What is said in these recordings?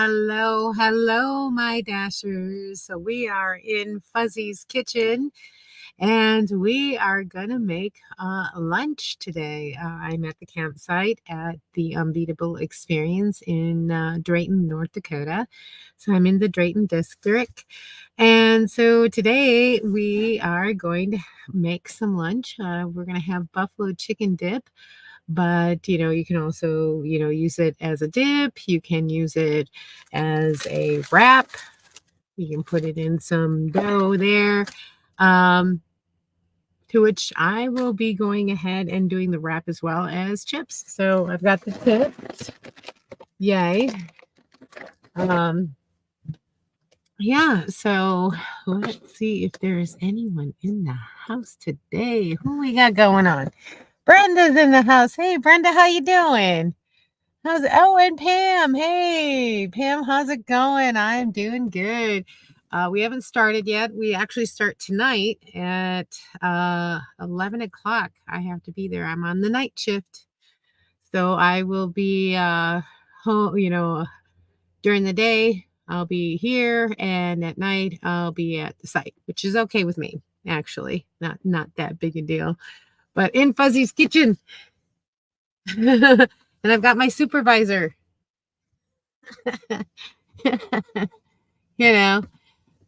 Hello, hello, my dashers. So we are in Fuzzy's kitchen and we are gonna make lunch today. I'm at the campsite at the Unbeatable Experience in Drayton, North Dakota. So I'm in the Drayton district. And so today we are going to make some lunch. We're gonna have buffalo chicken dip, but you can also use it as a dip. You can use it as a wrap. You can put it in some dough there, um, to which I will be going ahead and doing the wrap as well as chips. So I've got the chips. Yay. um yeah, so let's see if there's anyone in the house today. Who we got going on? Brenda's in the house. Hey Brenda, how you doing? How's it? Oh, and Pam. Hey, Pam, how's it going? I'm doing good. We haven't started yet. We actually start tonight at 11 o'clock. I have to be there. I'm on the night shift. So I will be home, during the day, I'll be here, and at night I'll be at the site, which is okay with me, actually. Not that big a deal. But in Fuzzy's kitchen. And I've got my supervisor. you know,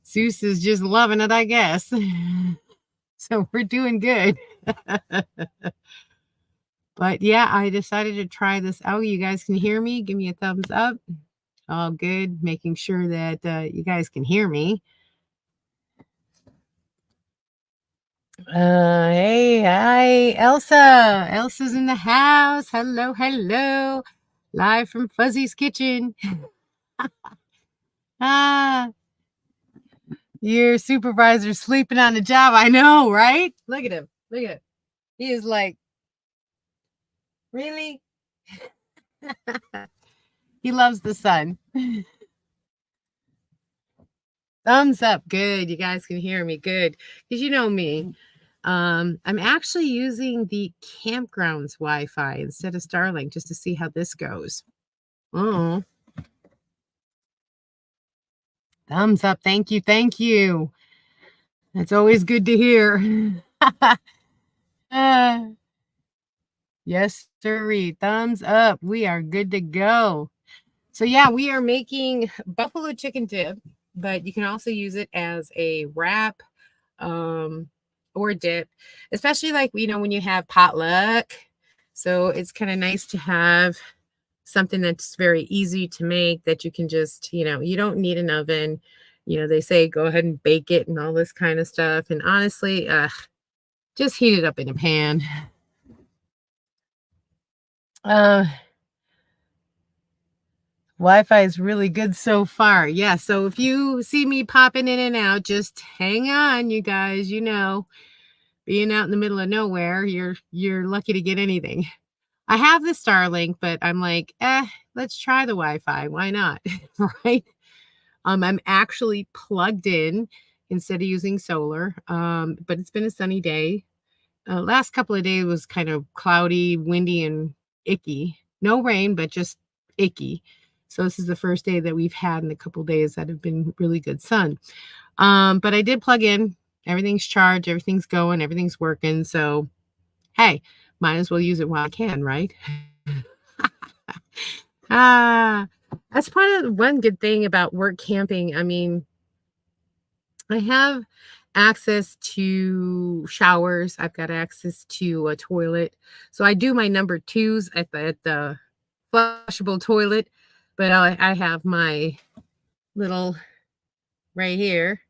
Zeus is just loving it, I guess. So we're doing good. But yeah, I decided to try this out. You guys can hear me. Give me a thumbs up. All good. Making sure that you guys can hear me. Hey, hi, Elsa. Elsa's in the house. Hello, hello. Live from Fuzzy's kitchen. Ah, your supervisor's sleeping on the job. I know, right? Look at him. Look at him. He is like, really? He loves the sun. Thumbs up. Good. You guys can hear me. Good. Because you know me. I'm actually using the campground's Wi-Fi instead of Starlink just to see how this goes. Oh, thumbs up. Thank you. Thank you. That's always good to hear. uh, yes, sirree. Thumbs up. We are good to go. So yeah, we are making buffalo chicken dip, but you can also use it as a wrap, or dip, especially like, when you have potluck. So it's kind of nice to have something that's very easy to make that you can just, you don't need an oven. They say go ahead and bake it and all this kind of stuff. And honestly, just heat it up in a pan. Uh, Wi-Fi is really good so far. Yeah, so if you see me popping in and out, just hang on, you guys. Being out in the middle of nowhere, you're lucky to get anything. I have the Starlink, but I'm like, let's try the Wi-Fi. Why not? Right? I'm actually plugged in instead of using solar. But it's been a sunny day. Last couple of days was kind of cloudy, windy, and icky. No rain, but just icky. So this is the first day that we've had in a couple of days that have been really good sun. But I did plug in. Everything's charged. Everything's going. Everything's working. So, hey, might as well use it while I can, right? Ah, that's part of one good thing about work camping. I mean, I have access to showers. I've got access to a toilet. So I do my number twos at the flushable toilet, but I have my little right here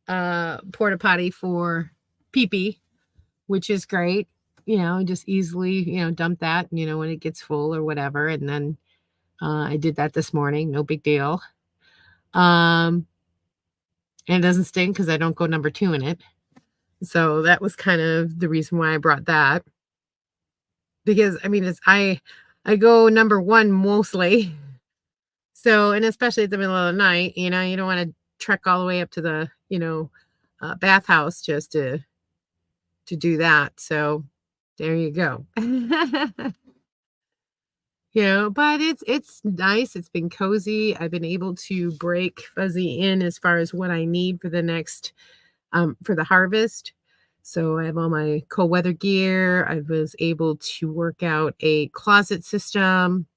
porta potty for pee pee, which is great. Just easily, dump that, when it gets full or whatever. And then I did that this morning. No big deal. Um, and it doesn't stink because I don't go number two in it. So that was kind of the reason why I brought that. Because I mean, I go number one mostly. So, and especially at the middle of the night, you don't want to trek all the way up to the, bathhouse just to do that. So there you go. But it's nice. It's been cozy. I've been able to break Fuzzy in as far as what I need for the next for the harvest. So I have all my cold weather gear. I was able to work out a closet system,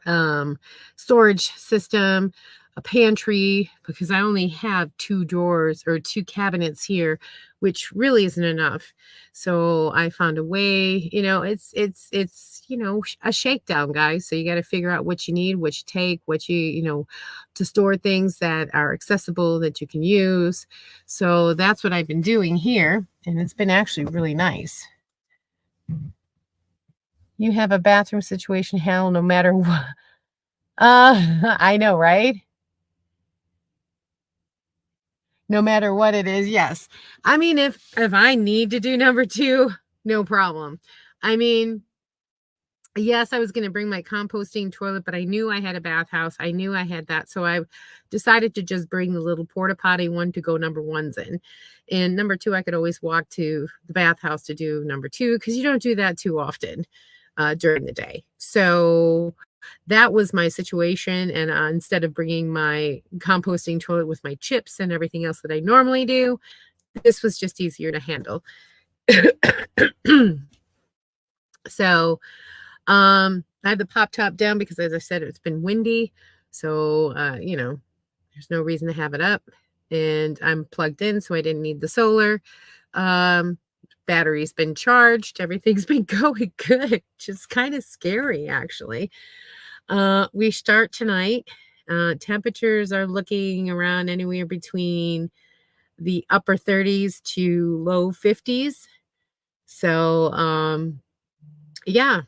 um, storage system, a pantry, because I only have 2 drawers or 2 cabinets here, which really isn't enough. So I found a way, a shakedown, guys. So you got to figure out what you need, what you take, to store things that are accessible that you can use. So that's what I've been doing here, and it's been actually really nice. You have a bathroom situation handled no matter what. I know, right? No matter what it is, yes. I mean, if I need to do number 2, no problem. I mean, yes, I was gonna bring my composting toilet, but I knew I had a bathhouse. I knew I had that, so I decided to just bring the little porta potty one to go number 1s in. And number 2, I could always walk to the bathhouse to do number 2 because you don't do that too often, during the day. So that was my situation, and, instead of bringing my composting toilet with my chips and everything else that I normally do, this was just easier to handle. So, I have the pop top down because, as I said, it's been windy, so, there's no reason to have it up, and I'm plugged in, so I didn't need the solar. Um, Battery's been charged, everything's been going good, just kinda scary, actually. We start tonight. Temperatures are looking around anywhere between the upper 30s to low 50s. So, yeah,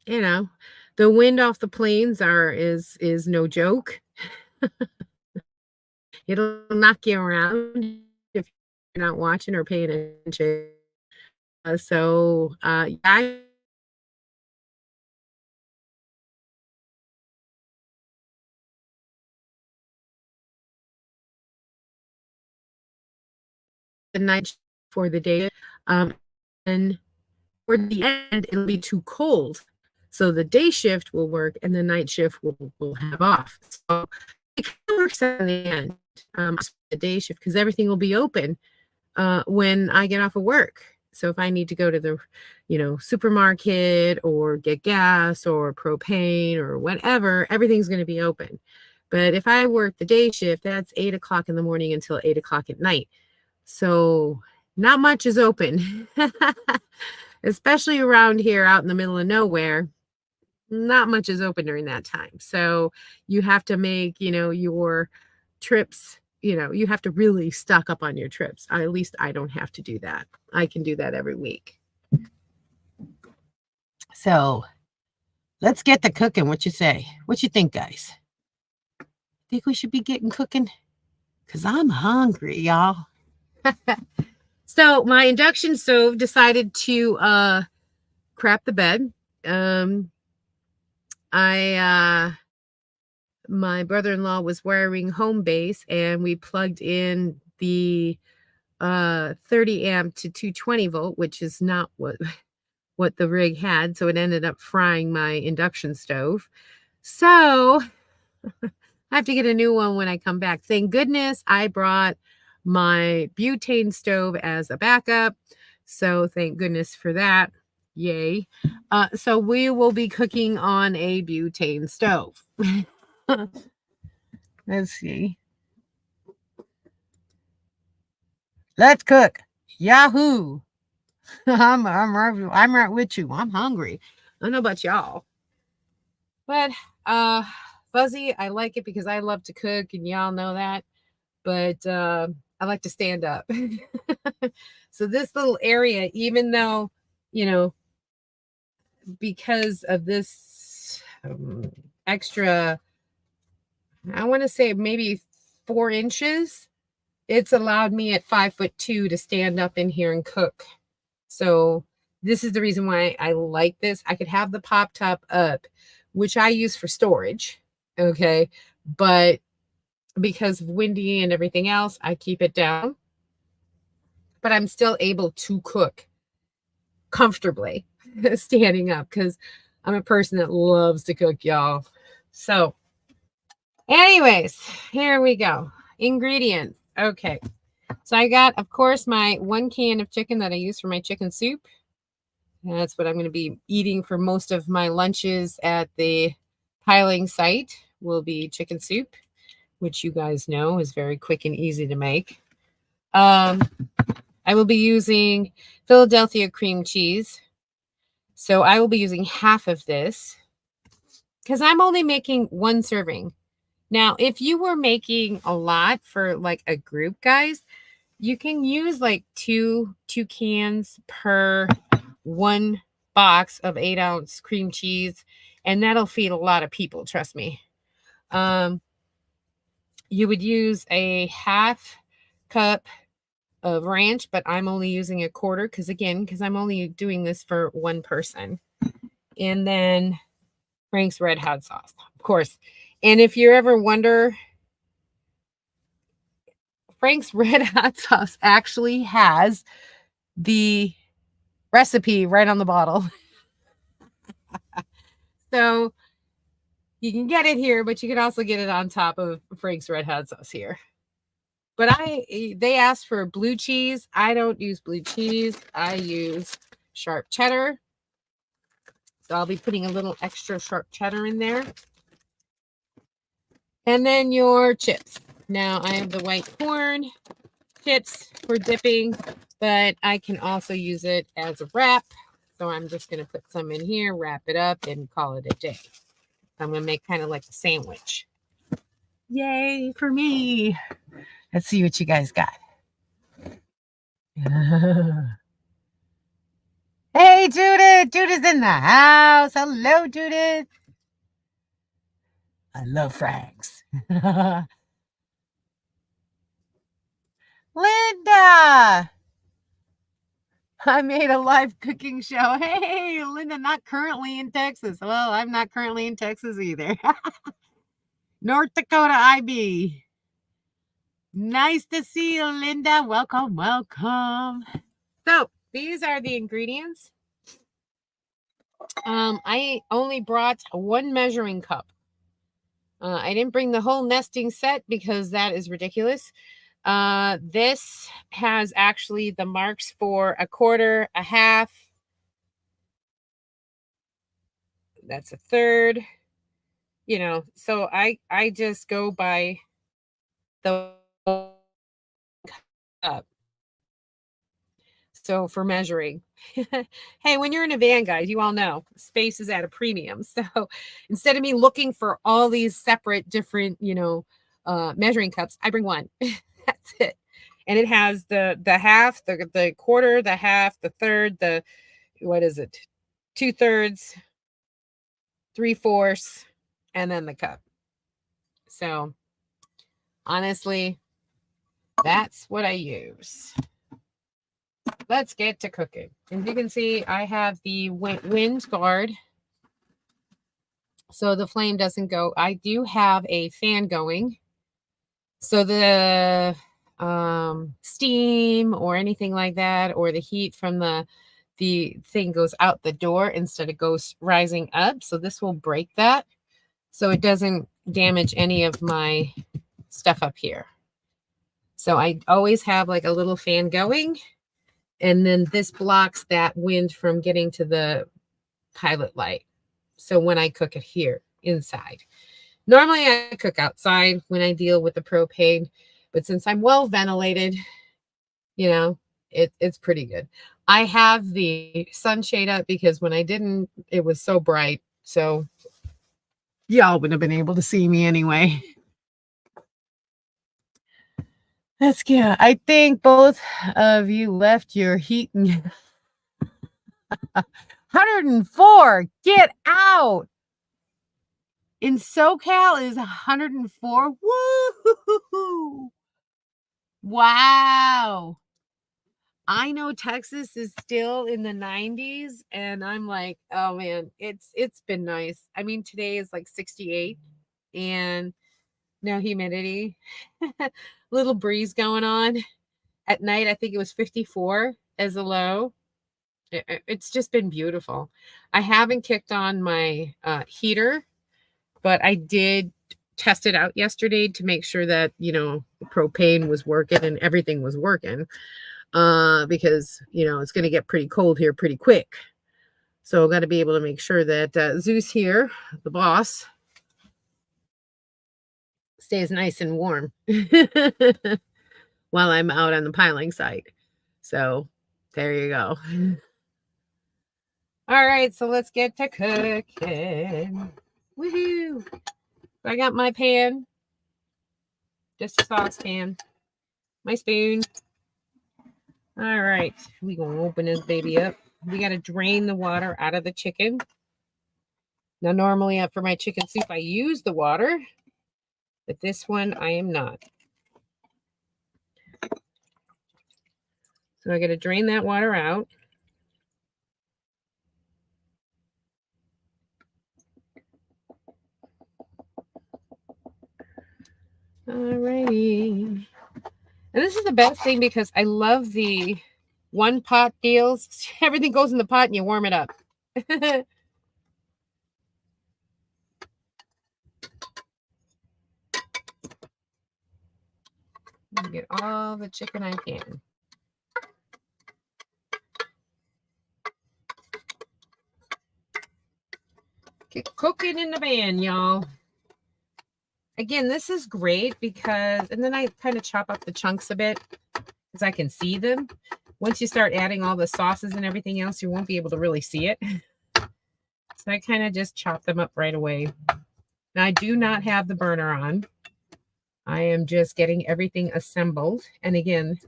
you know, the wind off the plains is no joke. It'll knock you around if you're not watching or paying attention. Yeah, the night for the day. And toward the end, it'll be too cold. So the day shift will work and the night shift will have off. So it kind of works out in the end, the day shift, because everything will be open when I get off of work. So if I need to go to the, supermarket or get gas or propane or whatever, everything's going to be open. But if I work the day shift, that's 8 o'clock in the morning until 8 o'clock at night. So not much is open, especially around here out in the middle of nowhere. Not much is open during that time. So you have to make, your trips, you have to really stock up on your trips. At least I don't have to do that. I can do that every week. So let's get to cooking. What you say? What you think, guys? Think we should be getting cooking? Because I'm hungry, y'all. So my induction stove decided to crap the bed. My brother-in-law was wiring home base, and we plugged in the 30 amp to 220 volt, which is not what the rig had, so it ended up frying my induction stove. So I have to get a new one when I come back. Thank goodness I brought my butane stove as a backup. So thank goodness for that. Yay. So we will be cooking on a butane stove. Let's see. Let's cook. Yahoo. I'm right with you. I'm hungry. I don't know about y'all. But Fuzzy, I like it because I love to cook, and y'all know that. But I like to stand up. So this little area, even though, because of this extra, I want to say maybe 4 inches, it's allowed me at 5'2" to stand up in here and cook. So this is the reason why I like this. I could have the pop top up, which I use for storage. Okay. But because of windy and everything else, I keep it down. But I'm still able to cook comfortably standing up because I'm a person that loves to cook, y'all. So, anyways, here we go. Ingredients. Okay. So I got, of course, my 1 can of chicken that I use for my chicken soup. And that's what I'm going to be eating for most of my lunches at the piling site will be chicken soup, which you guys know is very quick and easy to make. I will be using Philadelphia cream cheese. So I will be using half of this because I'm only making 1 serving. Now, if you were making a lot for like a group, guys, you can use like two cans per 1 box of 8-ounce cream cheese, and that'll feed a lot of people, trust me. You would use a half cup of ranch, but I'm only using a quarter because I'm only doing this for 1 person. And then Frank's Red Hot sauce, of course. And if you ever wonder, Frank's Red Hot sauce actually has the recipe right on the bottle. So you can get it here, but you can also get it on top of Frank's Red Hot sauce here. But they asked for blue cheese. I don't use blue cheese. I use sharp cheddar. So I'll be putting a little extra sharp cheddar in there. And then your chips. Now I have the white corn chips for dipping, but I can also use it as a wrap. So I'm just going to put some in here, wrap it up, and call it a day. I'm going to make kind of like a sandwich. Yay for me. Let's see what you guys got. Hey, Judith. Judith's in the house. Hello, Judith. I love Frank's. Linda. I made a live cooking show. Hey, Linda, not currently in Texas. Well, I'm not currently in Texas either. North Dakota IB. Nice to see you, Linda. Welcome, welcome. So these are the ingredients. I only brought 1 measuring cup. I didn't bring the whole nesting set because that is ridiculous. This has actually the marks for a quarter, a half. That's a third. You know, so I just go by the cup. So for measuring, hey, when you're in a van, guys, you all know space is at a premium. So instead of me looking for all these separate different, measuring cups, I bring 1. That's it. And it has the half, the quarter, the half, the third, the, what is it? 2/3, 3/4, and then the cup. So honestly, that's what I use. Let's get to cooking. As you can see, I have the wind guard so the flame doesn't go. I do have a fan going so the steam or anything like that, or the heat from the thing goes out the door instead of goes rising up. So this will break that so it doesn't damage any of my stuff up here. So I always have like a little fan going. And then this blocks that wind from getting to the pilot light. So when I cook it here inside, normally I cook outside when I deal with the propane, but since I'm well ventilated, it's pretty good. I have the sunshade up because when I didn't, it was so bright. So y'all wouldn't have been able to see me anyway. That's good. I think both of you left your heat. 104. Get out. In SoCal is 104. Woo! Wow. I know Texas is still in the 90s, and I'm like, oh man, it's been nice. I mean, today is like 68 and no humidity. Little breeze going on. At night, I think it was 54 as a low. It's just been beautiful. I haven't kicked on my heater, but I did test it out yesterday to make sure that, the propane was working and everything was working. Because, it's going to get pretty cold here pretty quick. So I've got to be able to make sure that Zeus here, the boss, stays nice and warm while I'm out on the piling site. So there you go. All right, so let's get to cooking. Woohoo! I got my pan, just a saucepan, my spoon. All right, we gonna open this baby up. We gotta drain the water out of the chicken. Now, normally for my chicken soup, I use the water, but this one I am not. So I gotta drain that water out. Alrighty. And this is the best thing because I love the one pot deals. Everything goes in the pot and you warm it up. Get all the chicken I can. Get cooking in the pan, y'all. Again, this is great because, and then I kind of chop up the chunks a bit because I can see them. Once you start adding all the sauces and everything else, you won't be able to really see it. So I kind of just chop them up right away. Now, I do not have the burner on. I am just getting everything assembled. And again,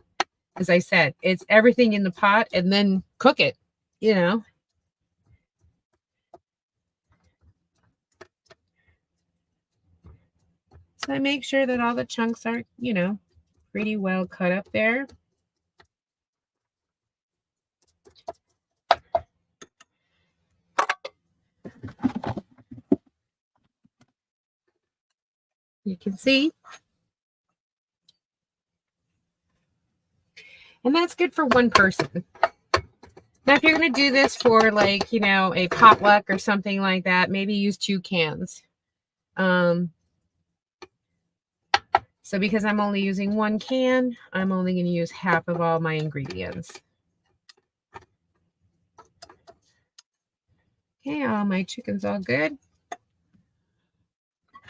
as I said, it's everything in the pot and then cook it, So I make sure that all the chunks are, pretty well cut up there. You can see. And that's good for one person. Now, if you're going to do this for like, a potluck or something like that, maybe use 2 cans. So because I'm only using 1 can, I'm only going to use half of all my ingredients. Okay, all my chicken's all good.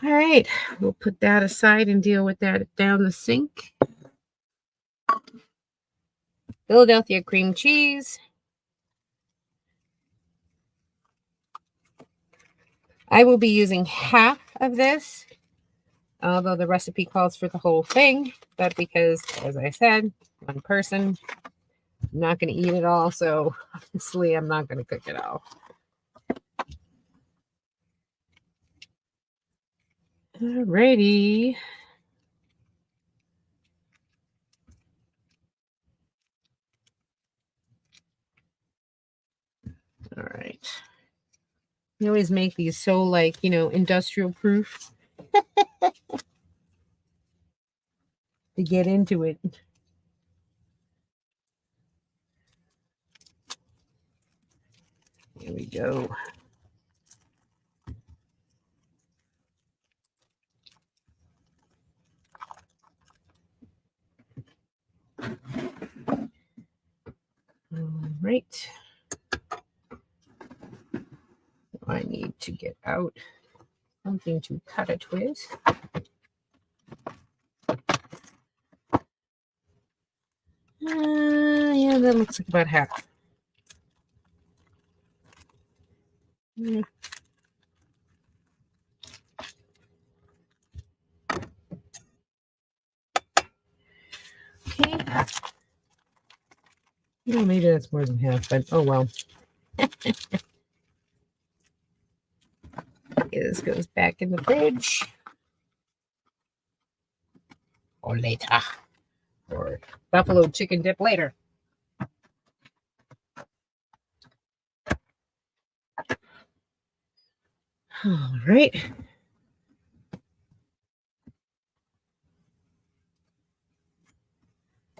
All right, we'll put that aside and deal with that down the sink. Philadelphia cream cheese. I will be using half of this, although the recipe calls for the whole thing. But because, as I said, one person, I'm not going to eat it all. So obviously, I'm not going to cook it all. Alrighty. All right. You always make these so like, industrial proof to get into it. Here we go. All right. I need to get out something to cut it with. Yeah, that looks like about half. Okay. Maybe that's more than half, but oh well. Okay, this goes back in the fridge. Or later. Or buffalo chicken dip later. All right.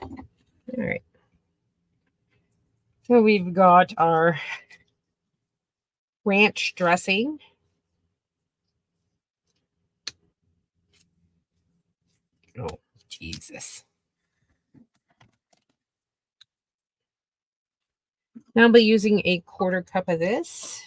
All right. So we've got our ranch dressing. Oh, Jesus. Now I'll be using a 1/4 cup of this.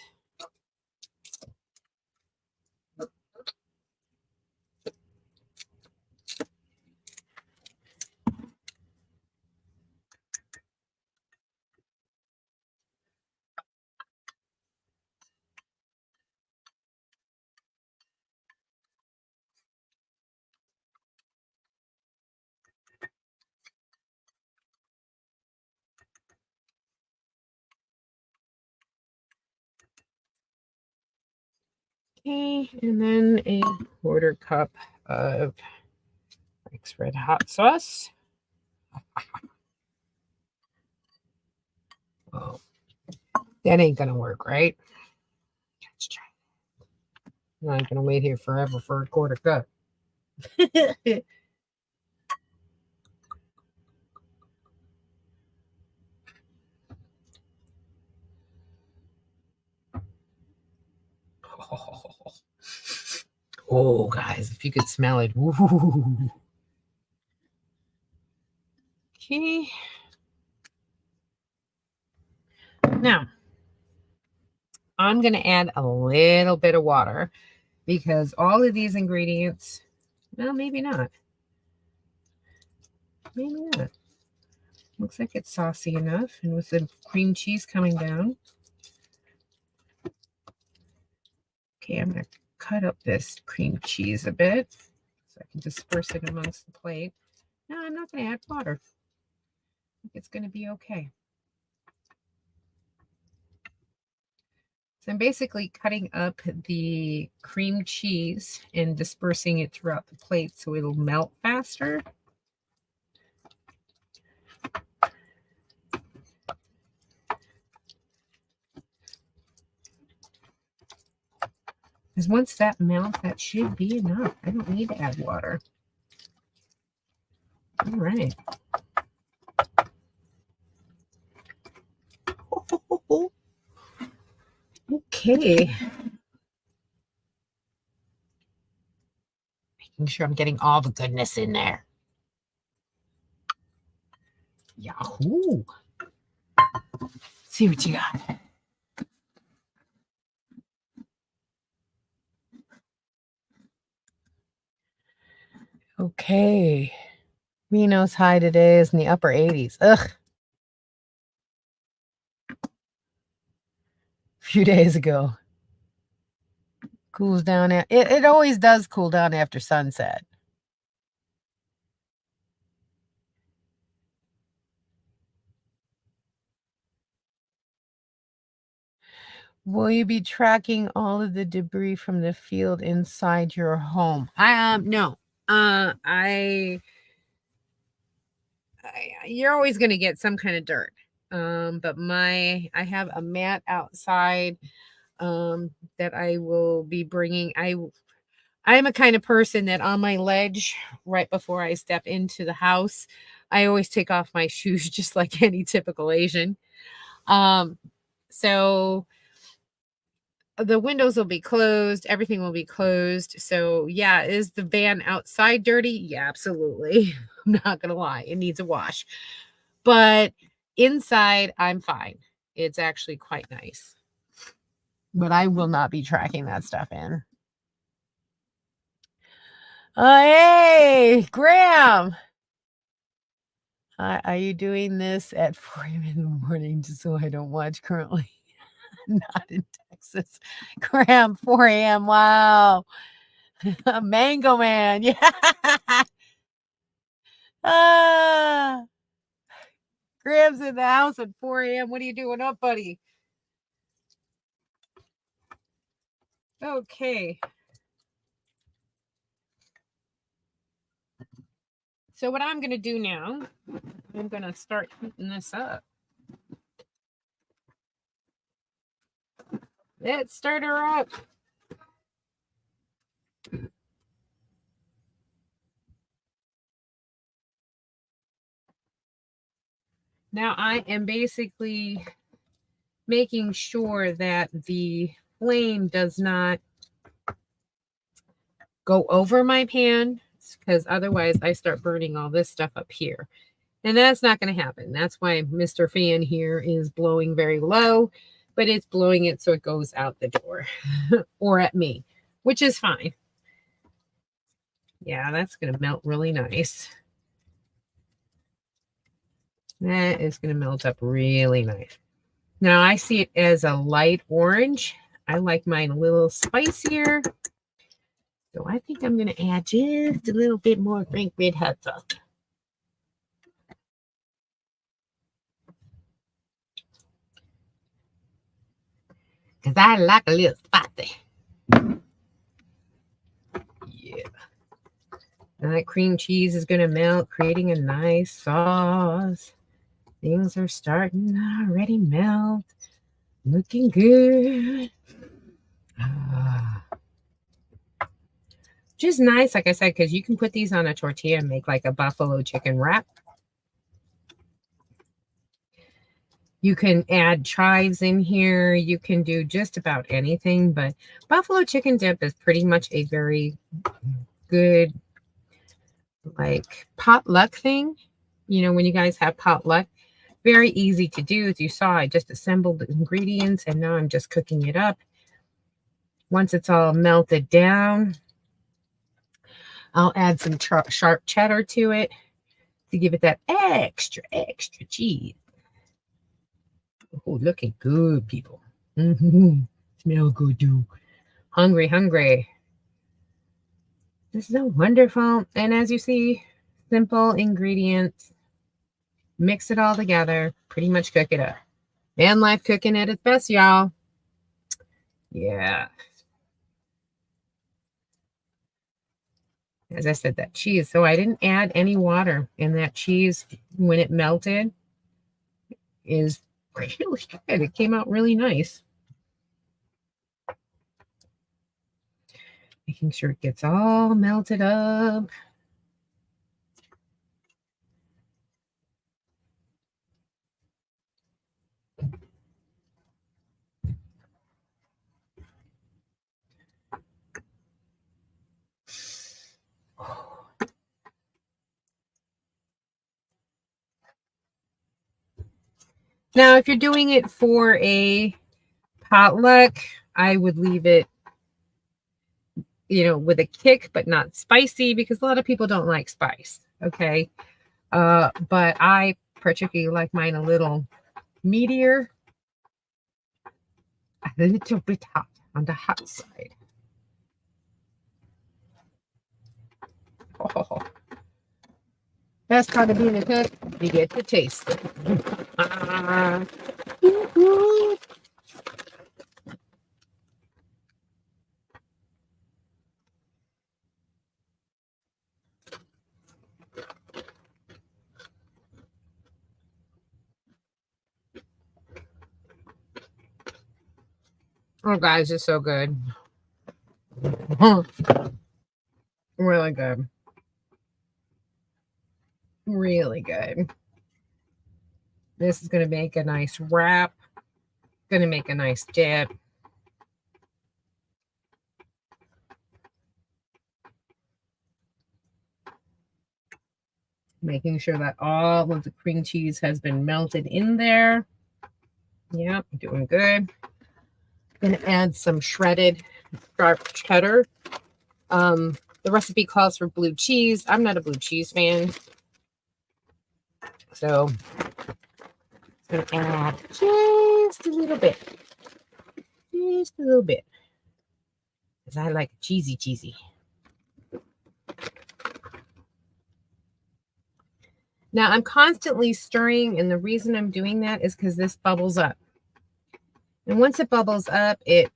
Okay, and then a 1/4 cup of Mike's Red Hot Sauce. Oh, that ain't gonna work, right? Let's try. I'm not gonna wait here forever for a 1/4 cup. Oh, guys, if you could smell it. Ooh. Okay. Now, I'm going to add a little bit of water because all of these ingredients, well, maybe not. Maybe not. Looks like it's saucy enough. And with the cream cheese coming down. Okay, I'm going to cut up this cream cheese a bit so I can disperse it amongst the plate. No, I'm not going to add water. I think it's going to be okay. So I'm basically cutting up the cream cheese and dispersing it throughout the plate so it'll melt faster. Because once that melts, that should be enough. I don't need to add water. All right. Okay. Making sure I'm getting all the goodness in there. Yahoo! Let's see what you got. Okay. Reno's high today is in the upper 80s. Ugh. A few days ago. Cools down. It always does cool down after sunset. Will you be tracking all of the debris from the field inside your home? No. You're always going to get some kind of dirt. But I have a mat outside that I will be bringing. I'm a kind of person that on my ledge right before I step into the house, I always take off my shoes just like any typical Asian. So the windows will be closed, everything will be closed. So yeah, is the van outside dirty? Yeah, absolutely. I'm not gonna lie, it needs a wash. But inside, I'm fine. It's actually quite nice. But I will not be tracking that stuff in. Hey, Graham. Are you doing this at 4 a.m. in the morning just so I don't watch currently? Not in Texas. Graham, 4 a.m. Wow. Mango Man. Yeah. Ah. Graham's in the house at 4 a.m. What are you doing up, buddy? Okay. So what I'm going to do now, I'm going to start heating this up. Let's start her up. Now I am basically making sure that the flame does not go over my pan, because otherwise I start burning all this stuff up here. And that's not going to happen. That's why Mr. Fan here is blowing very low, but it's blowing it so it goes out the door or at me, which is fine. Yeah, that's going to melt really nice. That is going to melt up really nice. Now I see it as a light orange. I like mine a little spicier. So I think I'm going to add just a little bit more Frank Red hot sauce. Because I like a little spicy. Yeah. And that cream cheese is going to melt, creating a nice sauce. Things are starting to already melt. Looking good. Just nice, like I said, because you can put these on a tortilla and make like a buffalo chicken wrap. You can add chives in here. You can do just about anything, but buffalo chicken dip is pretty much a very good like potluck thing. You know, when you guys have potluck, very easy to do. As you saw, I just assembled the ingredients and now I'm just cooking it up. Once it's all melted down, I'll add some sharp cheddar to it to give it that extra cheese. Oh, looking good, people. Smell good, too. Hungry. This is so wonderful. And as you see, simple ingredients. Mix it all together. Pretty much cook it up. Van life cooking at its best, y'all. Yeah. As I said, that cheese. So I didn't add any water. And that cheese, when it melted, is really good. It came out really nice. Making sure it gets all melted up. Now, if you're doing it for a potluck, I would leave it, you know, with a kick, but not spicy, because a lot of people don't like spice. Okay. But I particularly like mine a little meatier, a little bit hot on the hot side. Oh, best part of being a cook, you get to taste it. Oh, guys, it's so good. Really good. Really good. This is going to make a nice wrap. Going to make a nice dip. Making sure that all of the cream cheese has been melted in there. Yep, doing good. Going to add some shredded sharp cheddar. The recipe calls for blue cheese. I'm not a blue cheese fan. So I'm going to add just a little bit. Just a little bit. Because I like cheesy. Now I'm constantly stirring, and the reason I'm doing that is because this bubbles up. And once it bubbles up, it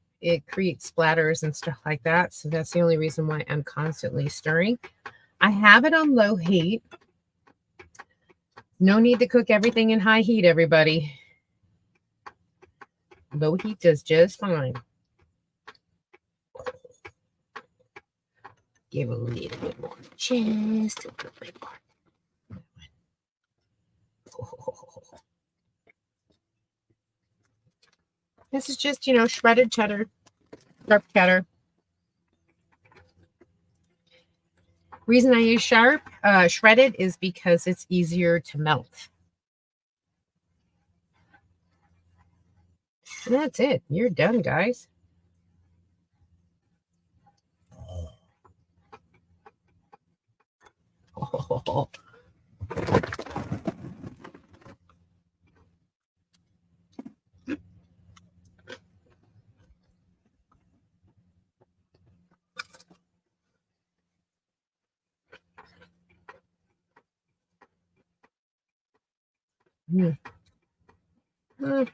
creates splatters and stuff like that. So that's the only reason why I'm constantly stirring. I have it on low heat. No need to cook everything in high heat, everybody. Low heat does just fine. Give a little bit more. Just a little bit more. This is just, shredded cheddar, sharp cheddar. Reason I use shredded is because it's easier to melt. And that's it. You're done, guys. Oh. Mm. I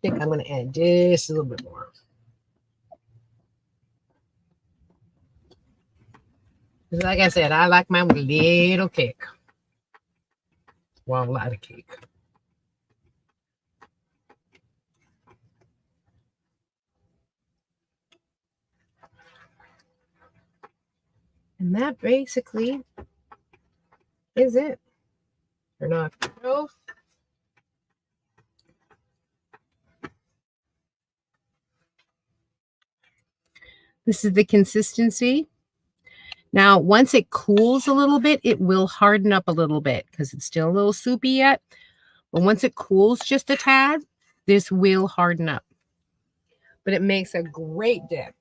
think I'm going to add just a little bit more. Like I said, I like mine with a little cake. Well, a lot of cake. And that basically is it. Turn off the stove. This is the consistency. Now, once it cools a little bit, it will harden up a little bit because it's still a little soupy yet. But once it cools just a tad, this will harden up. But it makes a great dip.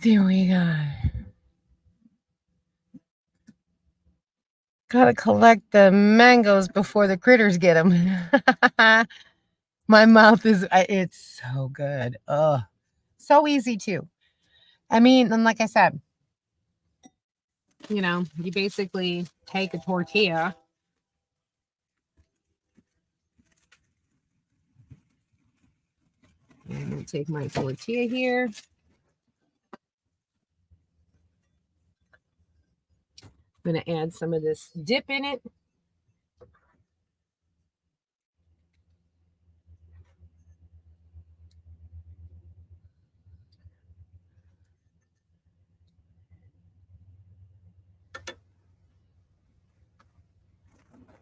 There we go. Gotta collect the mangoes before the critters get them. My mouth it's so good. Oh, so easy too. I mean, and like I said, you basically take a tortilla. I'm going to take my tortilla here. I'm going to add some of this dip in it.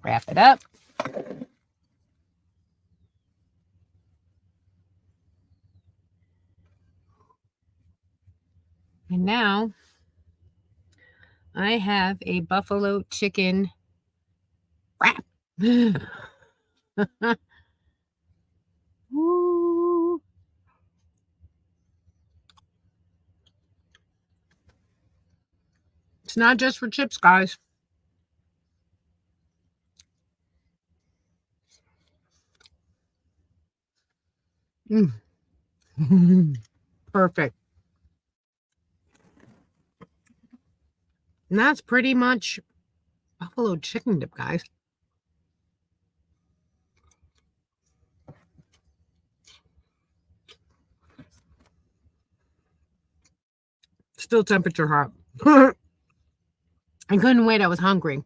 Wrap it up. And now I have a buffalo chicken wrap. Woo. It's not just for chips, guys. Perfect. And that's pretty much buffalo chicken dip, guys. Still temperature hot. I couldn't wait. I was hungry.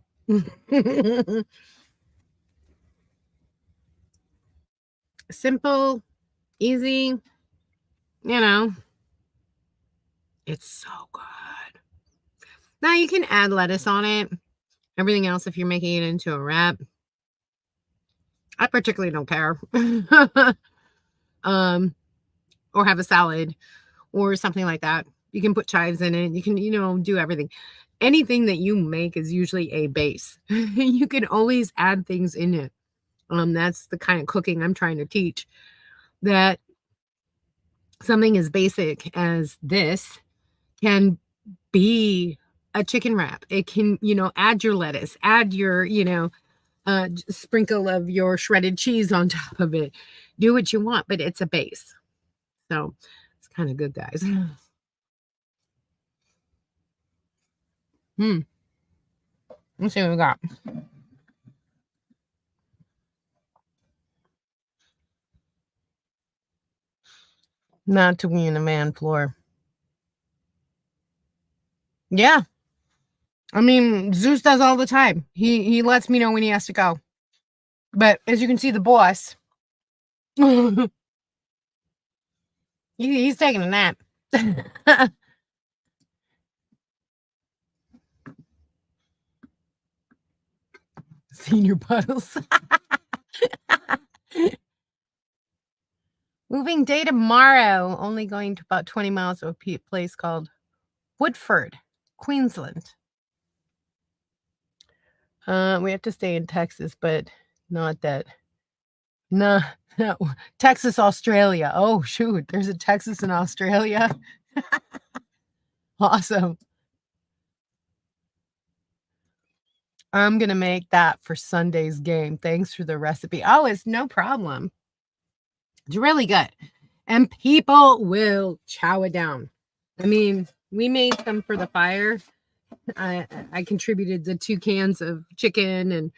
Simple, easy, it's so good. Now you can add lettuce on it. Everything else, if you're making it into a wrap, I particularly don't care. Or have a salad or something like that. You can put chives in it. You can, do everything. Anything that you make is usually a base. You can always add things in it. That's the kind of cooking I'm trying to teach. That something as basic as this can be a chicken wrap. It can, add your lettuce, add your, sprinkle of your shredded cheese on top of it. Do what you want, but it's a base. So it's kind of good, guys. Let's see what we got. Not to me in the man floor. Yeah. I mean, Zeus does all the time. He lets me know when he has to go. But as you can see, the boss, he's taking a nap. Senior puddles. Moving day tomorrow. Only going to about 20 miles of a place called Woodford, Queensland. We have to stay in Texas, but not that. No, no. Texas, Australia. Oh, shoot. There's a Texas in Australia. Awesome. I'm going to make that for Sunday's game. Thanks for the recipe. Oh, it's no problem. It's really good. And people will chow it down. I mean, we made some for the fire. I contributed the 2 cans of chicken, and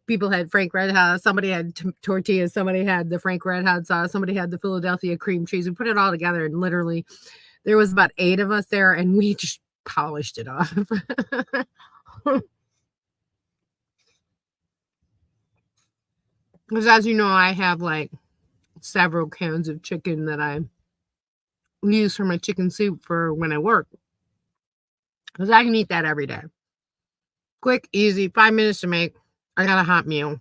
people had Frank Red Hot. Somebody had tortillas. Somebody had the Frank Red Hot sauce. Somebody had the Philadelphia cream cheese. We put it all together, and literally there was about 8 of us there, and we just polished it off. Because as you know, I have like several cans of chicken that I use for my chicken soup for when I work. Because I can eat that every day. Quick, easy, 5 minutes to make. I got a hot meal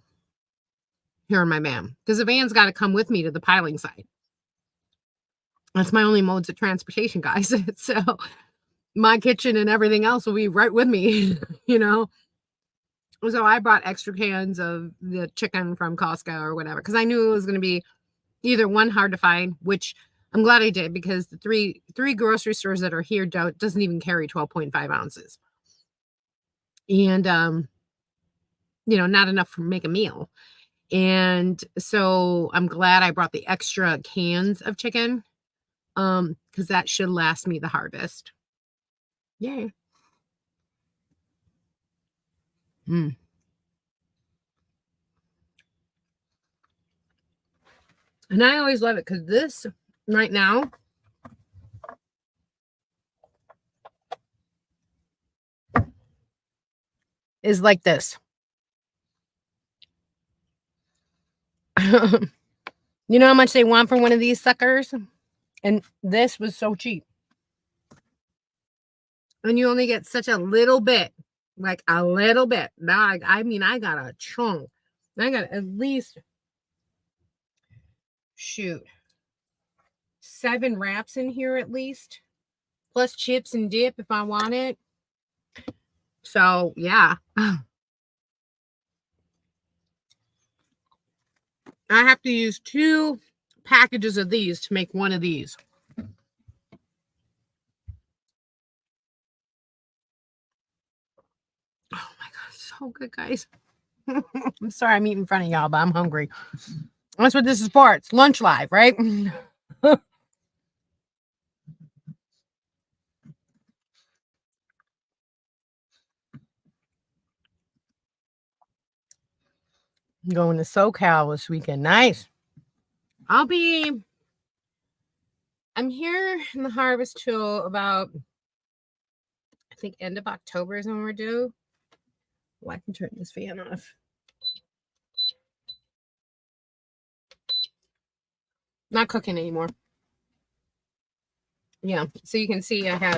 here in my van. Because the van's got to come with me to the piling site. That's my only modes of transportation, guys. So my kitchen and everything else will be right with me, you know. So I brought extra cans of the chicken from Costco or whatever, because I knew it was going to be either one, hard to find, which I'm glad I did, because the three grocery stores that are here doesn't even carry 12.5 ounces. And, not enough to make a meal. And so I'm glad I brought the extra cans of chicken, because that should last me the harvest. Yay. Mm. And I always love it because this right now is like this. You know how much they want for one of these suckers? And this was so cheap. And you only get such a little bit, like a little bit. Now, I mean, I got a chunk. I got at least, shoot, 7 wraps in here at least, plus chips and dip if I want it. So, yeah. I have to use 2 packages of these to make one of these. Oh my God, so good, guys. I'm sorry I'm eating in front of y'all, but I'm hungry. That's what this is for. It's lunch live, right? Going to SoCal this weekend. Nice. I'm here in the harvest till about, I think, end of October is when we're due. Well, I can turn this fan off. Not cooking anymore. Yeah, so you can see that's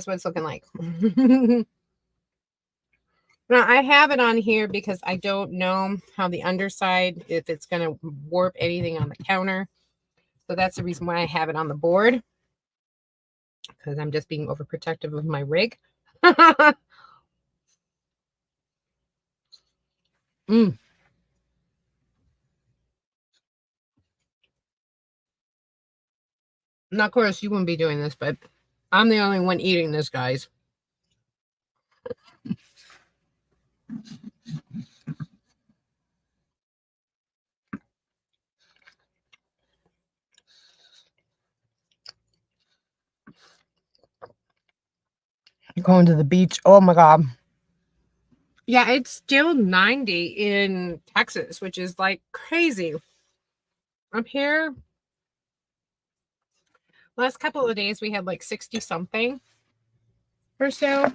what it's looking like. Now, I have it on here because I don't know how the underside, if it's going to warp anything on the counter. So that's the reason why I have it on the board. Because I'm just being overprotective of my rig. Mm. Now, of course, you wouldn't be doing this, but I'm the only one eating this, guys. Going to the beach. Oh my God. Yeah, it's still 90 in Texas, which is like crazy. Up here, last couple of days, we had like 60 something or so.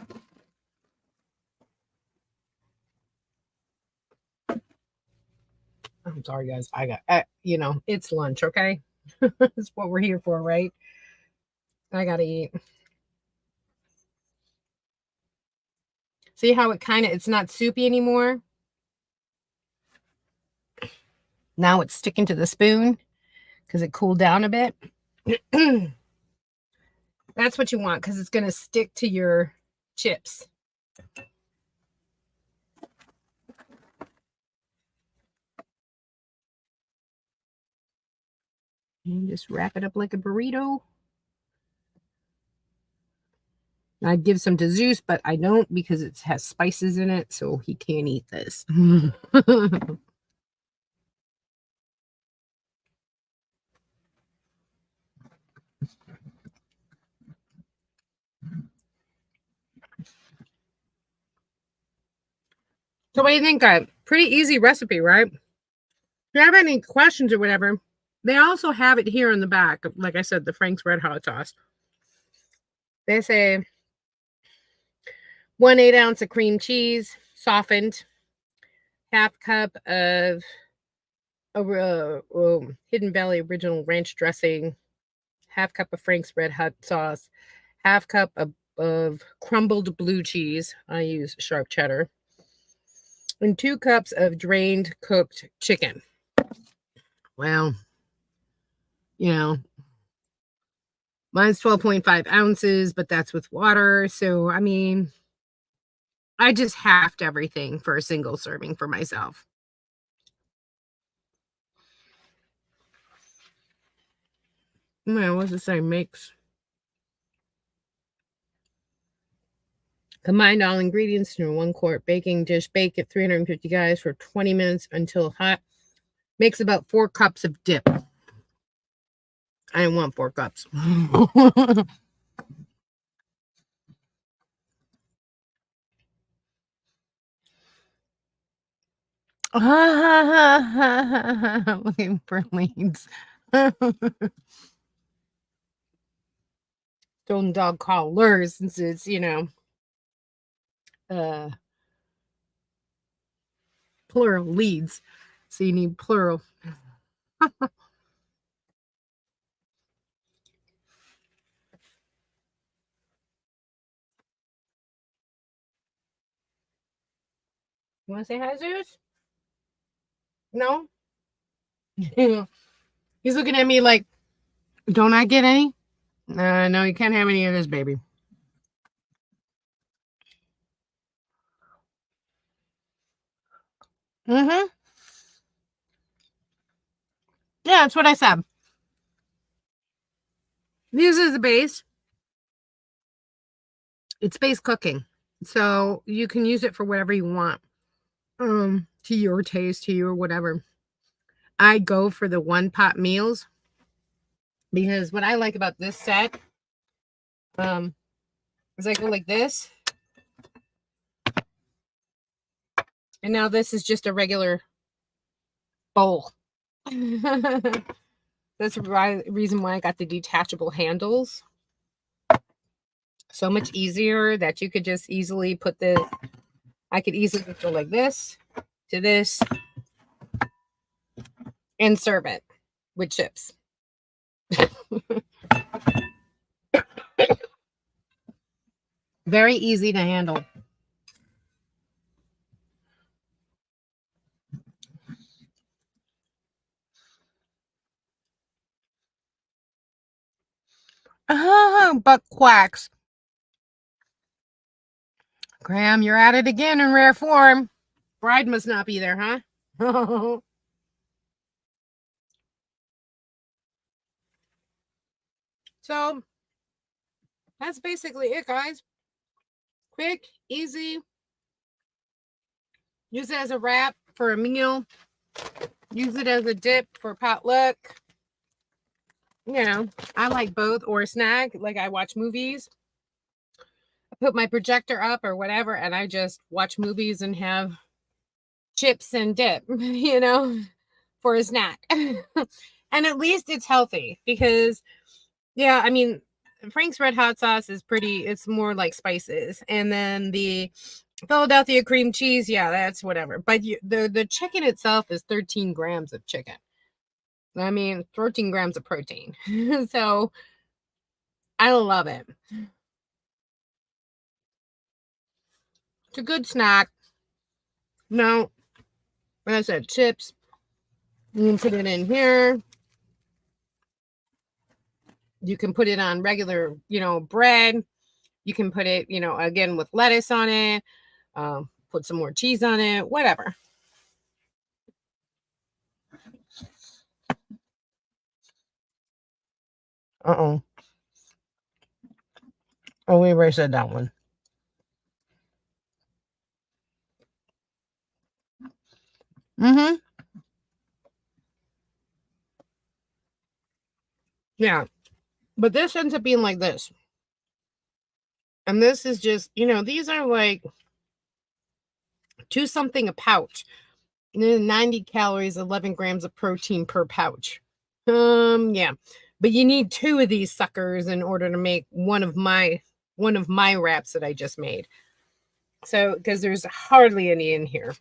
I'm sorry, guys. I got, it's lunch, okay? That's what we're here for, right? I gotta eat. See how it's not soupy anymore? Now it's sticking to the spoon because it cooled down a bit. That's what you want because it's going to stick to your chips. And just wrap it up like a burrito. I'd give some to Zeus, but I don't because it has spices in it, so he can't eat this. So what do you think, guys? Pretty easy recipe, right? If you have any questions or whatever, they also have it here in the back. Like I said, the Frank's Red Hot Sauce. They say 1 8-ounce of cream cheese, softened, half cup of Hidden Valley original ranch dressing, half cup of Frank's Red Hot Sauce, half cup of crumbled blue cheese. I use sharp cheddar. And 2 cups of drained cooked chicken. Well, mine's 12.5 ounces, but that's with water. So, I mean, I just halved everything for a single serving for myself. Man, what's it say? Mix. Combine all ingredients in a 1 quart baking dish. Bake at 350 guys for 20 minutes until hot. Makes about 4 cups of dip. I didn't want 4 cups. Looking for leads. Golden dog callers, since it's, plural leads. So you need plural. You want to say hi, Zeus? No? He's looking at me like, don't I get any? No, you can't have any of this, baby. Mm-hmm. Yeah, that's what I said. This is the base. It's base cooking. So you can use it for whatever you want. To your taste, to your whatever. I go for the 1-pot meals because what I like about this set is I go like this. And now this is just a regular bowl. That's the reason why I got the detachable handles. So much easier that you could just easily put I could easily go like this to this and serve it with chips. Very easy to handle. But quacks. Graham, you're at it again in rare form. Bride must not be there, huh? So that's basically it, guys. Quick, easy. Use it as a wrap for a meal. Use it as a dip for potluck. I like both, or a snack. Like I watch movies. I put my projector up or whatever, and I just watch movies and have chips and dip, for a snack. And at least it's healthy because, I mean, Frank's Red Hot Sauce is it's more like spices. And then the Philadelphia cream cheese, yeah, that's whatever. But the chicken itself is 13 grams of chicken. I mean, 13 grams of protein. So I love it. It's a good snack. No, like I said, chips. You can put it in here. You can put it on regular, bread. You can put it, again with lettuce on it. Put some more cheese on it, whatever. Uh-oh. Oh, we already said that one. Mm-hmm. Yeah. But this ends up being like this. And this is just, these are like two something a pouch. 90 calories, 11 grams of protein per pouch. Yeah. But you need two of these suckers in order to make one of my wraps that I just made. So, because there's hardly any in here.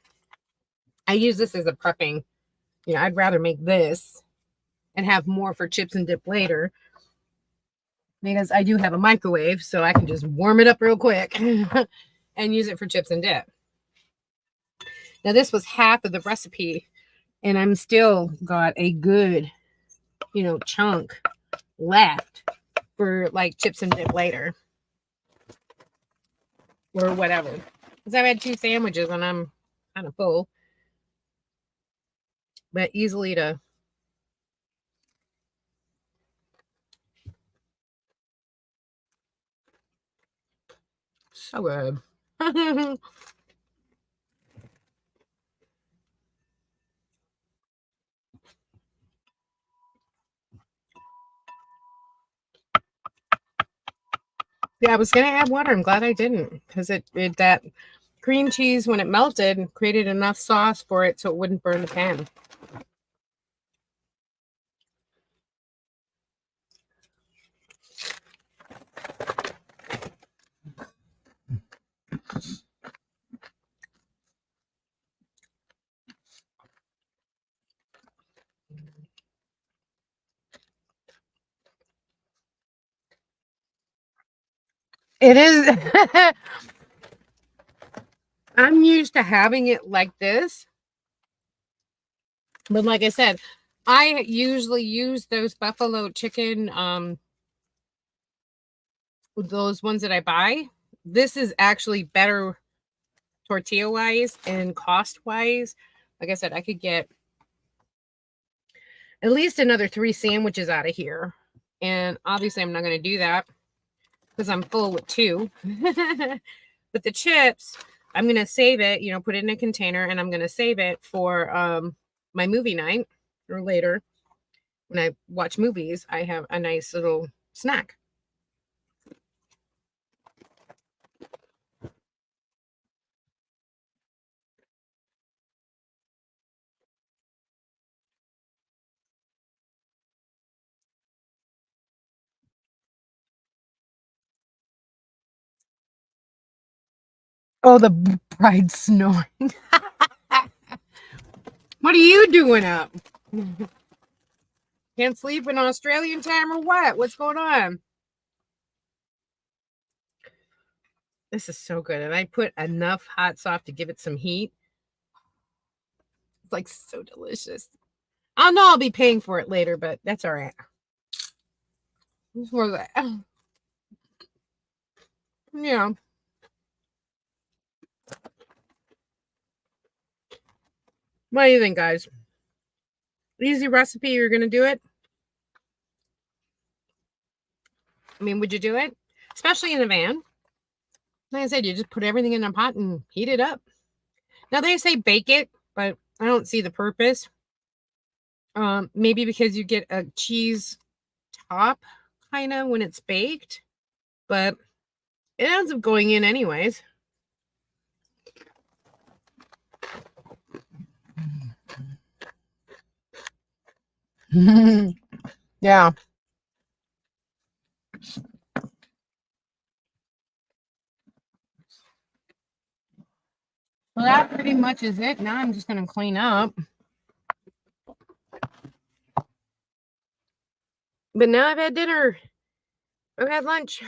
I use this as a prepping. I'd rather make this and have more for chips and dip later because I do have a microwave, so I can just warm it up real quick and use it for chips and dip. Now, this was half of the recipe, and I'm still got a good, chunk left for like chips and dip later or whatever. Because I've had two sandwiches and I'm kind of full, but easily to. So good. Yeah, I was gonna add water. I'm glad I didn't because it that cream cheese when it melted created enough sauce for it so it wouldn't burn the pan. It is. I'm used to having it like this, but like I said, I usually use those buffalo chicken, those ones that I buy. This is actually better tortilla wise and cost wise. Like I said, I could get at least another 3 sandwiches out of here. And obviously, I'm not going to do that because I'm full with 2. But the chips, I'm going to save it, put it in a container, and I'm going to save it for my movie night or later. When I watch movies, I have a nice little snack. Oh, the bride snoring. What are you doing up? Can't sleep in Australian time or what? What's going on? This is so good. And I put enough hot sauce to give it some heat. It's like so delicious. I know I'll be paying for it later, but that's all right. It's worth it. Yeah. What do you think, guys? Easy recipe, you're going to do it? I mean, would you do it? Especially in a van. Like I said, you just put everything in a pot and heat it up. Now, they say bake it, but I don't see the purpose. Maybe because you get a cheese top kind of when it's baked, but it ends up going in anyways. Yeah. Well, that pretty much is it. Now I'm just going to clean up. But now I've had dinner. I've had lunch.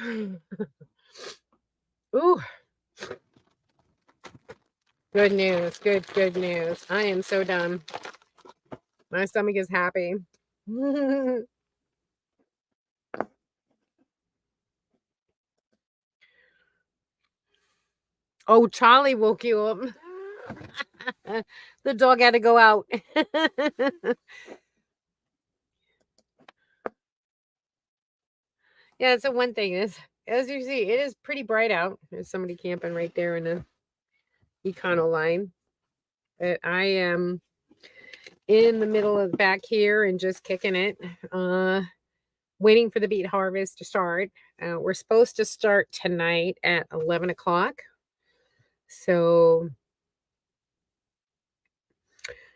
Ooh, good news. Good news. I am so done. My stomach is happy. Oh, Charlie woke you up. The dog had to go out. Yeah, so one thing is, as you see, it is pretty bright out. There's somebody camping right there in the econo line. But I am in the middle of the back here and just kicking it. Waiting for the beet harvest to start. We're supposed to start tonight at 11 o'clock. So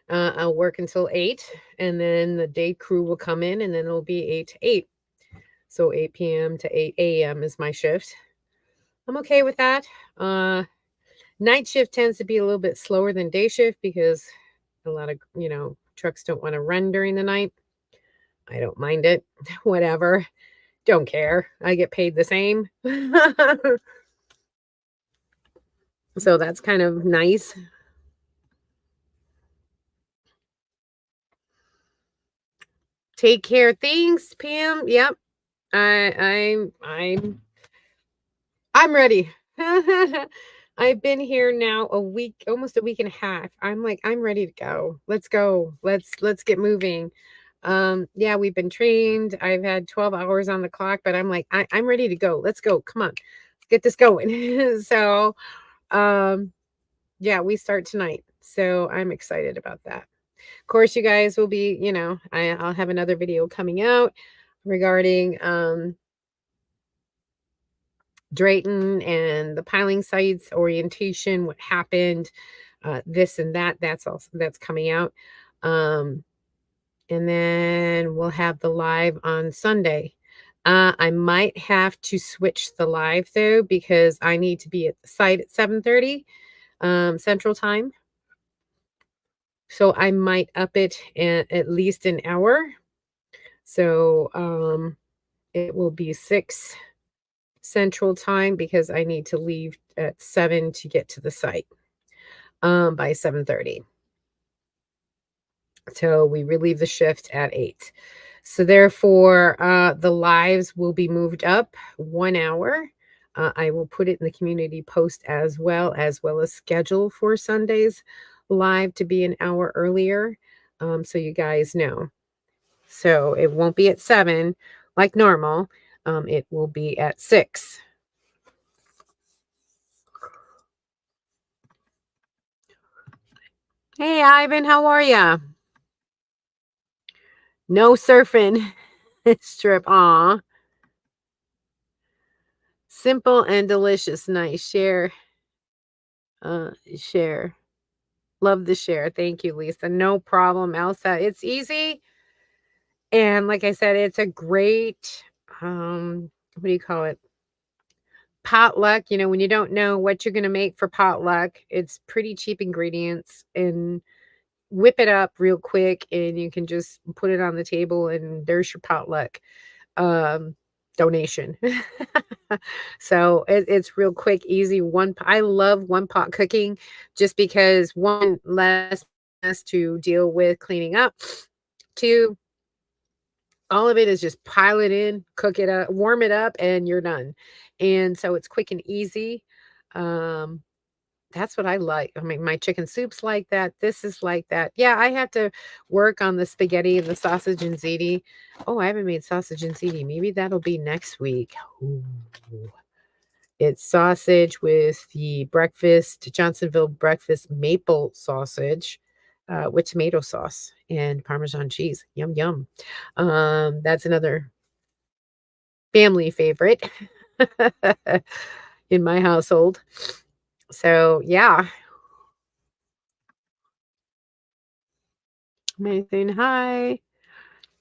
I'll work until 8, and then the day crew will come in, and then it'll be 8 to 8. So 8 p.m. to 8 a.m. is my shift. I'm okay with that. Night shift tends to be a little bit slower than day shift because a lot of, trucks don't want to run during the night. I don't mind it. Whatever. Don't care. I get paid the same. So that's kind of nice. Take care. Thanks, Pam. Yep. I'm ready. I've been here now a week, almost a week and a half. I'm like, I'm ready to go. Let's go. Let's get moving. Yeah, we've been trained. I've had 12 hours on the clock, but I'm like, I'm ready to go. Let's go. Come on. Let's get this going. So yeah, we start tonight. So I'm excited about that. Of course, you guys will be, I'll have another video coming out regarding Drayton and the piling sites, orientation, what happened, this and that. That's coming out. And then we'll have the live on Sunday. I might have to switch the live though, because I need to be at the site at 7:30 Central Time. So I might up it at least an hour. So it will be 6 Central Time because I need to leave at 7 to get to the site by 7:30. So we relieve the shift at 8. So therefore, the lives will be moved up 1 hour. I will put it in the community post as well as schedule for Sundays live to be an hour earlier, so you guys know. So it won't be at 7 like normal. It will be at 6. Hey, Ivan, how are ya? No surfing strip. Aw. Simple and delicious. Nice. Share. Share. Love the share. Thank you, Lisa. No problem, Elsa. It's easy. And like I said, it's a great, what do you call it? Potluck. When you don't know what you're going to make for potluck, it's pretty cheap ingredients and whip it up real quick and you can just put it on the table and there's your potluck donation. So it's real quick, easy. I love one pot cooking just because one, less to deal with cleaning up. Two, all of it is just pile it in, cook it up, warm it up, and you're done. And so it's quick and easy. That's what I like. I mean, my chicken soup's like that. This is like that. Yeah, I have to work on the spaghetti and the sausage and ziti. Oh, I haven't made sausage and ziti. Maybe that'll be next week. Ooh. It's sausage with the Johnsonville breakfast maple sausage with tomato sauce and Parmesan cheese. Yum, yum. That's another family favorite in my household. So, yeah. Amazing. Hi.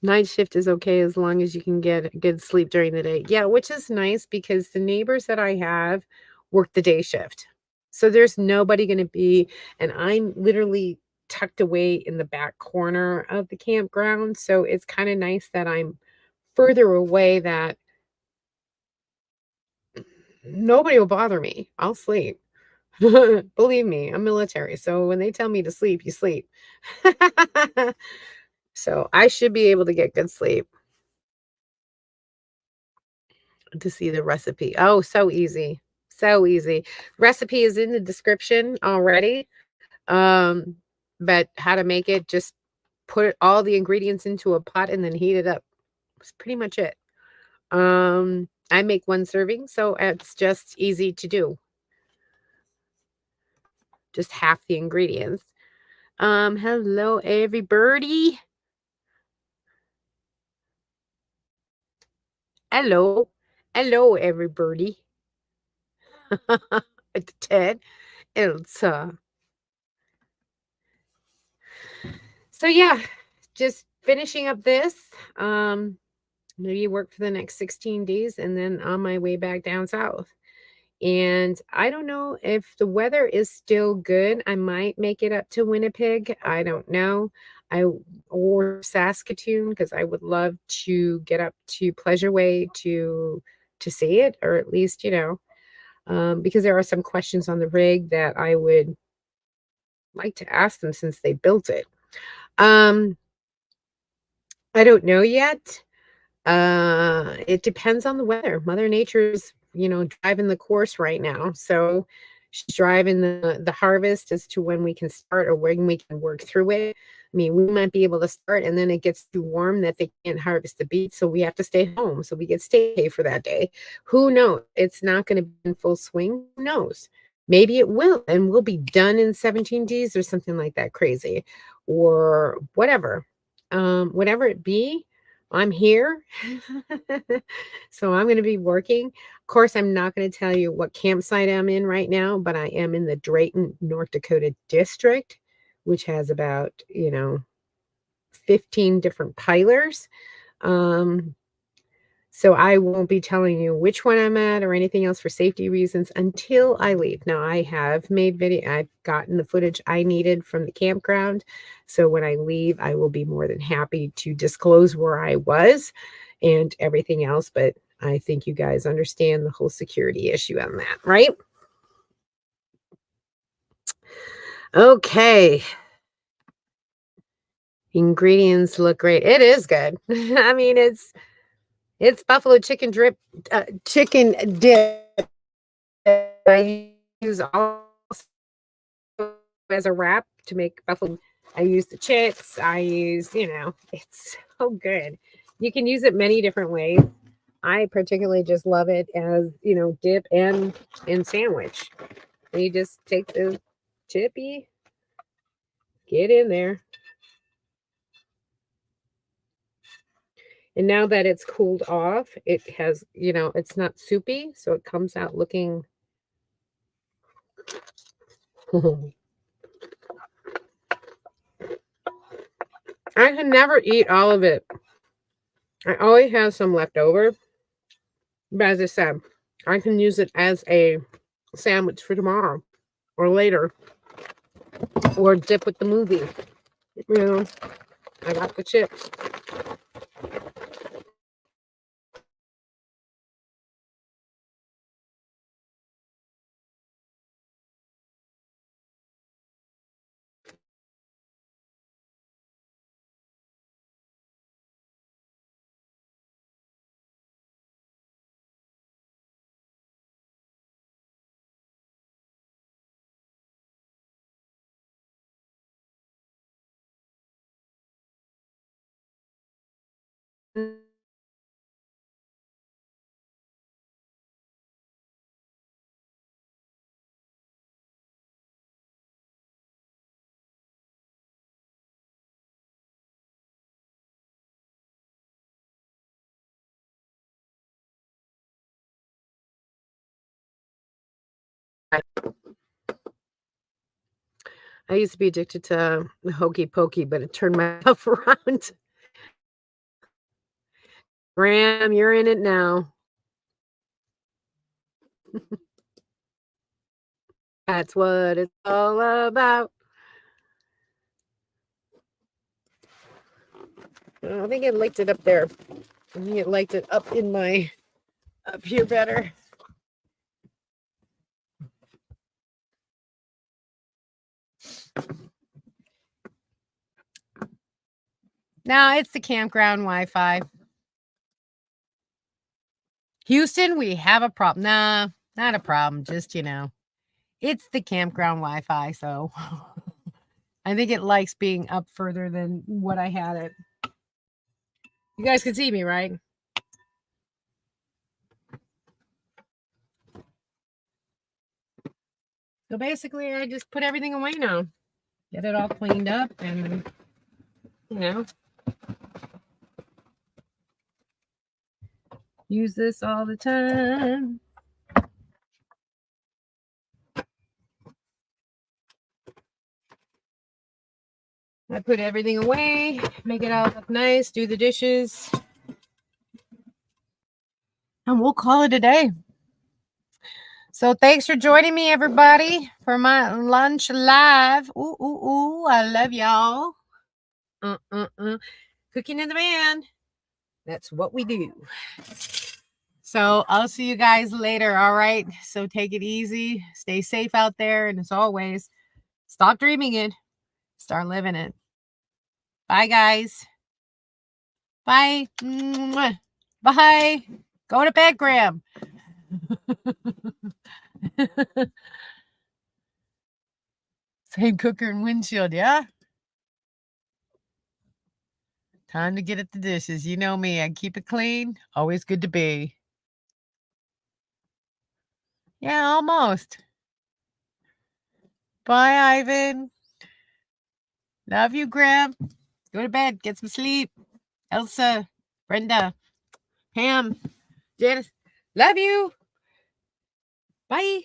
Night shift is okay as long as you can get good sleep during the day. Yeah, which is nice because the neighbors that I have work the day shift. So there's nobody going to be, and I'm literally tucked away in the back corner of the campground. So it's kind of nice that I'm further away that nobody will bother me. I'll sleep. Believe me, I'm military. So when they tell me to sleep, you sleep. So I should be able to get good sleep to see the recipe. Oh, so easy. So easy. Recipe is in the description already. Um, but how to make it, just put all the ingredients into a pot and then heat it up. That's pretty much it. I make one serving, so it's just easy to do. Just half the ingredients. Hello everybody. Hello. Hello everybody. It's Ted. It's so yeah, just finishing up this. Maybe work for the next 16 days and then on my way back down south. And I don't know if the weather is still good. I might make it up to Winnipeg. I don't know. I or Saskatoon because I would love to get up to Pleasure Way to see it, or at least, because there are some questions on the rig that I would like to ask them since they built it. Um, I don't know yet. It depends on the weather. Mother Nature's, driving the course right now. So she's driving the harvest as to when we can start or when we can work through it. I mean, we might be able to start and then it gets too warm that they can't harvest the beets, so we have to stay home. So we get stay for that day. Who knows? It's not going to be in full swing. Who knows? Maybe it will, and we'll be done in 17 days or something like that crazy, or whatever. Whatever it be, I'm here. So I'm going to be working. Of course, I'm not going to tell you what campsite I'm in right now, but I am in the Drayton, North Dakota district, which has about, 15 different pilers. Um, so I won't be telling you which one I'm at or anything else for safety reasons until I leave. Now I have made video, I've gotten the footage I needed from the campground. So when I leave, I will be more than happy to disclose where I was and everything else. But I think you guys understand the whole security issue on that, right? Okay. Ingredients look great. It is good. I mean, it's buffalo chicken chicken dip. I use all as a wrap to make buffalo. I use the chips. I use, it's so good. You can use it many different ways. I particularly just love it as, dip and sandwich. And you just take the chippy, get in there. And now that it's cooled off, it has, it's not soupy, so it comes out looking I can never eat all of it. I always have some left over. But as I said, I can use it as a sandwich for tomorrow or later or dip with the movie. You know, I got the chips. I used to be addicted to hokey pokey, but it turned myself around. Graham, you're in it now. That's what it's all about. I think it liked it up there. I think it liked it up here better. Now it's the campground Wi-Fi. Houston, we have a problem. Nah, not a problem. Just, it's the campground Wi-Fi. So I think it likes being up further than what I had it. You guys can see me, right? So basically, I just put everything away now. Get it all cleaned up and, use this all the time. I put everything away, make it all look nice, do the dishes, and we'll call it a day. So thanks for joining me, everybody, for my lunch live. Ooh, ooh, ooh, I love y'all. Cooking in the van. That's what we do. So I'll see you guys later, all right? So take it easy. Stay safe out there. And as always, stop dreaming it. Start living it. Bye, guys. Bye. Mwah. Bye. Go to bed, Graham. Same cooker and windshield, yeah? Time to get at the dishes. You know me. I keep it clean. Always good to be. Yeah, almost. Bye, Ivan. Love you, Graham. Go to bed. Get some sleep. Elsa, Brenda, Pam, Janice. Love you. Bye.